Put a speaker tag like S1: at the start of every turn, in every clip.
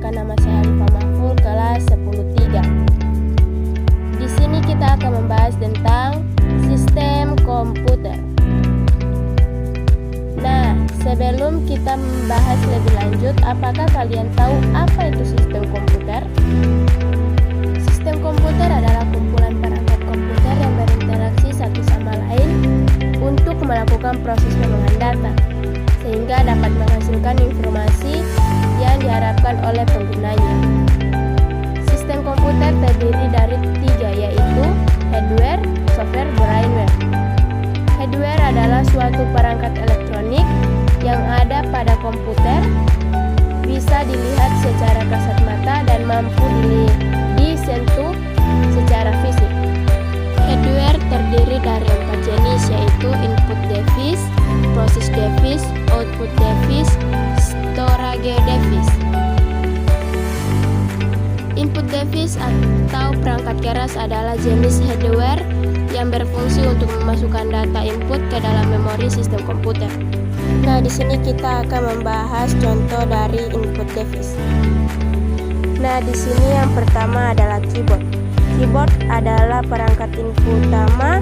S1: perkenalkan, nama saya Alifa Mahful, kelas 10-3. Di sini kita akan membahas tentang sistem komputer. Nah, sebelum kita membahas lebih lanjut, apakah kalian tahu apa itu sistem komputer? Sistem komputer adalah kumpulan perangkat komputer yang berinteraksi satu sama lain untuk melakukan proses pengolahan data, sehingga dapat menghasilkan informasi yang diharapkan oleh penggunanya. Sistem komputer terdiri dari 3, yaitu hardware, software, brainware. Hardware adalah suatu perangkat elektronik yang ada pada komputer, bisa dilihat secara kasat mata dan mampu disentuh secara fisik. Hardware terdiri dari 4 jenis, yaitu input device, process device, output device, storage device. Input device atau perangkat keras adalah jenis hardware yang berfungsi untuk memasukkan data input ke dalam memori sistem komputer. Nah, di sini kita akan membahas contoh dari input device. Nah, di sini yang pertama adalah keyboard. Keyboard adalah perangkat input utama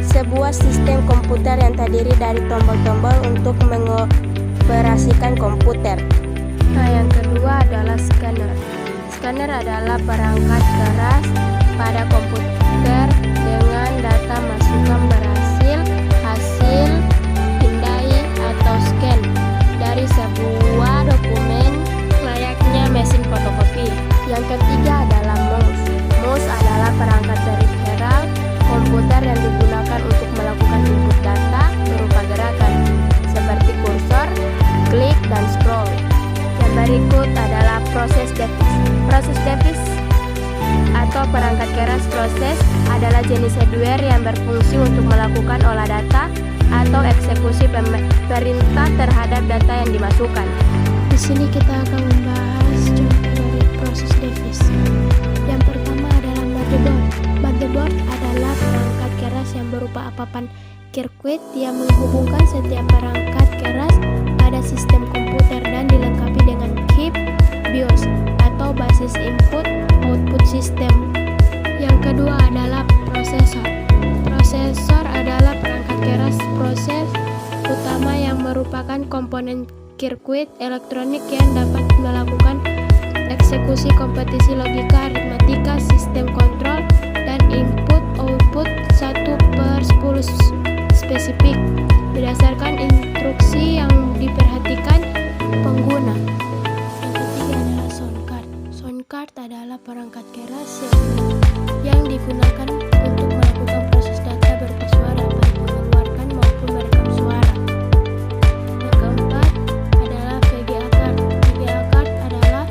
S1: sebuah sistem komputer yang terdiri dari tombol-tombol untuk mengoperasikan komputer. Nah, yang kedua adalah scanner. Scanner adalah perangkat keras pada komputer dengan data masukan berhasil hasil pindai atau scan dari sebuah dokumen layaknya mesin fotokopi. Yang ketiga adalah mouse. Mouse adalah perangkat peripheral komputer yang digunakan untuk melakukan input data berupa gerakan seperti kursor, klik, dan scroll. Yang berikut adalah proses device. Proses device atau perangkat keras proses adalah jenis hardware yang berfungsi untuk melakukan olah data atau eksekusi perintah terhadap data yang dimasukkan. Di sini kita akan membahas contoh dari proses device. Yang pertama adalah motherboard. Motherboard adalah perangkat keras yang berupa papan sirkuit yang menghubungkan setiap perangkat keras pada sistem komputer dan dilengkapi dengan chip BIOS atau basis input-output sistem. Yang kedua adalah prosesor. Prosesor adalah perangkat keras proses utama yang merupakan komponen sirkuit elektronik yang dapat melakukan eksekusi kompetisi logika, aritmatika, sistem kontrol, dan input-output 1/10 spesifik berdasarkan instruksi yang diperhatikan pengguna. Yang ketiga adalah sound card. Sound card adalah perangkat keras yang digunakan untuk melakukan proses data berupa suara, baik mengeluarkan maupun merekam suara. Yang keempat adalah VGA card. VGA card adalah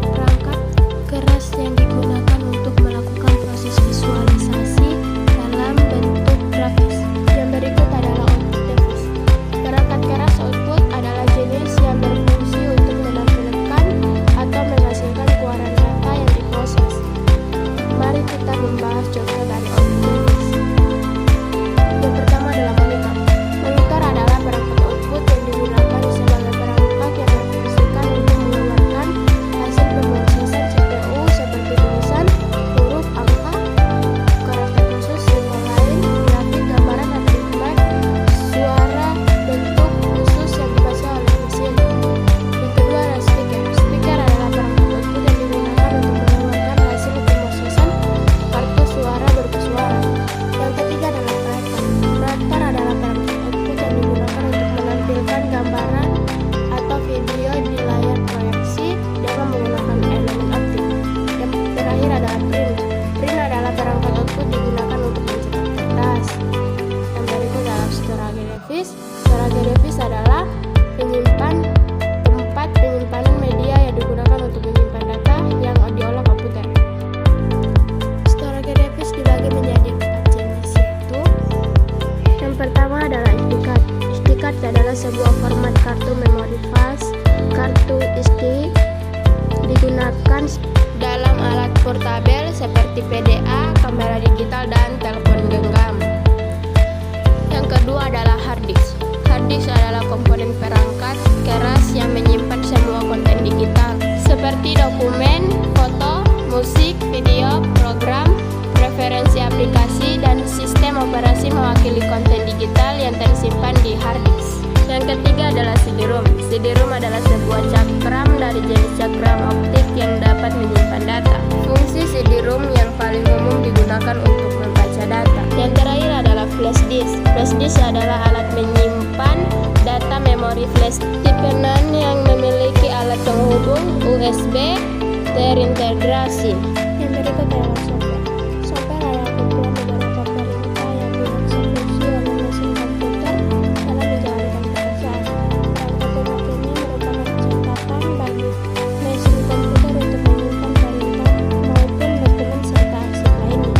S1: perangkat keras yang digunakan untuk melakukan proses visualisasi dalam bentuk grafis. Yang berikut adalah output device. Perangkat keras output adalah jenis yang berfungsi untuk menampilkan atau menghasilkan keluaran data yang diproses. Mari kita membahas contoh dari output device. Yang pertama adalah monitor. Monitor adalah perangkat output yang digunakan sebagai perangkat yang berfungsikan untuk mengeluarkan hasil pemrosesan CPU seperti tulisan, huruf, angka, karakter khusus, simbol lain, grafik, gambaran, atau iklan, suara, bentuk khusus yang dibaca oleh mesin. Yang kedua adalah speaker. Speaker adalah perangkat output yang digunakan untuk mengeluarkan hasil pemrosesan kartu suara berupa suara. Yang ketiga adalah proyektor. Proyektor adalah perangkat output yang digunakan untuk menampilkan gambaran atau video di layar proyeksi dengan menggunakan elemen optik. Yang terakhir adalah print. Print adalah perangkat output digunakan untuk mencetak kertas. Yang berikut adalah storage device. Storage device adalah tempat penyimpanan media yang digunakan untuk menyimpan data yang diolah komputer. Storage device dibagi menjadi 4 jenis, yaitu yang pertama adalah SD card. SD card adalah sebuah format kartu memori flash. Kartu SD digunakan dalam alat portabel seperti PDA, kamera digital, dan telepon genggam. Yang kedua adalah hard disk. Hard disk adalah komponen perangkat keras yang menyimpan semua konten digital seperti seperti dokumen, foto, musik, video, program, referensi aplikasi, dan sistem operasi mewakili konten digital yang tersimpan di hard disk. Yang ketiga adalah CD-ROM. CD-ROM adalah sebuah cakram dari jenis cakram optik yang dapat menyimpan data. Fungsi CD-ROM yang paling umum digunakan untuk membaca data. Yang terakhir adalah flash disk. Flash disk adalah alat menyimpan data memori flash tipe NAND yang memiliki alat penghubung USB terintegrasi. Yang berikut adalah software. Software adalah kumpulan beberapa perintah yang dieksekusi oleh mesin komputer dalam menjalankan pekerjaan. Perangkat lunak ini merupakan percakapan bagi mesin komputer untuk menyimpan perintah maupun dokumen serta arsip lainnya.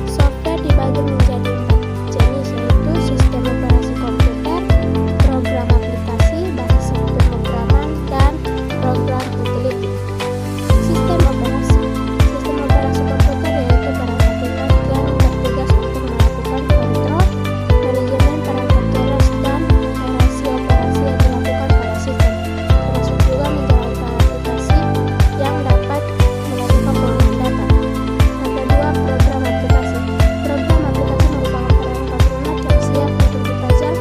S1: Software dibagi menjadi 4 jenis, yaitu sistem operasi komputer, program aplikasi, bahasa pemrograman, dan program utility. Sistem operasi komputer yaitu perangkat lunak yang bertugas untuk melakukan kontrol, manajemen perangkat keras, dan operasi-operasi yang dilakukan pada sistem, termasuk juga menjalankan aplikasi yang dapat melakukan pengolahan data. Yang kedua, program aplikasi. Program aplikasi merupakan perangkat lunak yang siap untuk dipajang.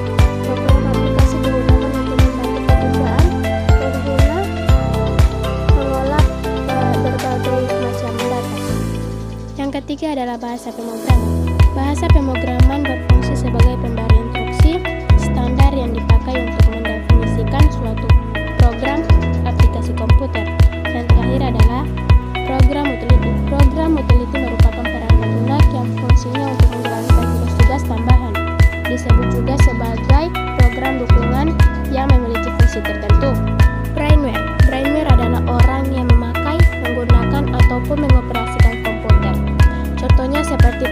S1: Program aplikasi digunakan untuk membantu pekerjaan pengguna mengolah berbagai macam data. Yang ketiga adalah bahasa pemrograman. Bahasa pemrograman berfungsi sebagai pemberi instruksi standar yang dipakai untuk mendefinisikan suatu program aplikasi komputer. Yang terakhir adalah program utility. Program utility merupakan perangkat lunak yang fungsinya untuk menjalankan tugas-tugas tambahan. Disebut juga sebagai program dukungan yang memiliki fungsi tertentu. Brainware. Brainware adalah orang yang memakai, menggunakan, ataupun mengoperasikan komputer. Contohnya seperti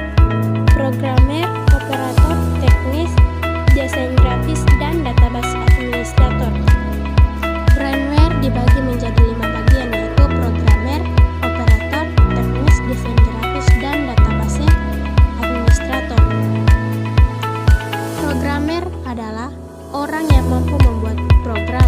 S1: programmer, operator, teknis, desain grafis, dan database administrator. Brainware dibagi menjadi 5 bagian, yaitu programmer, operator, teknis, desain grafis, dan database administrator. Programmer adalah orang yang mampu membuat program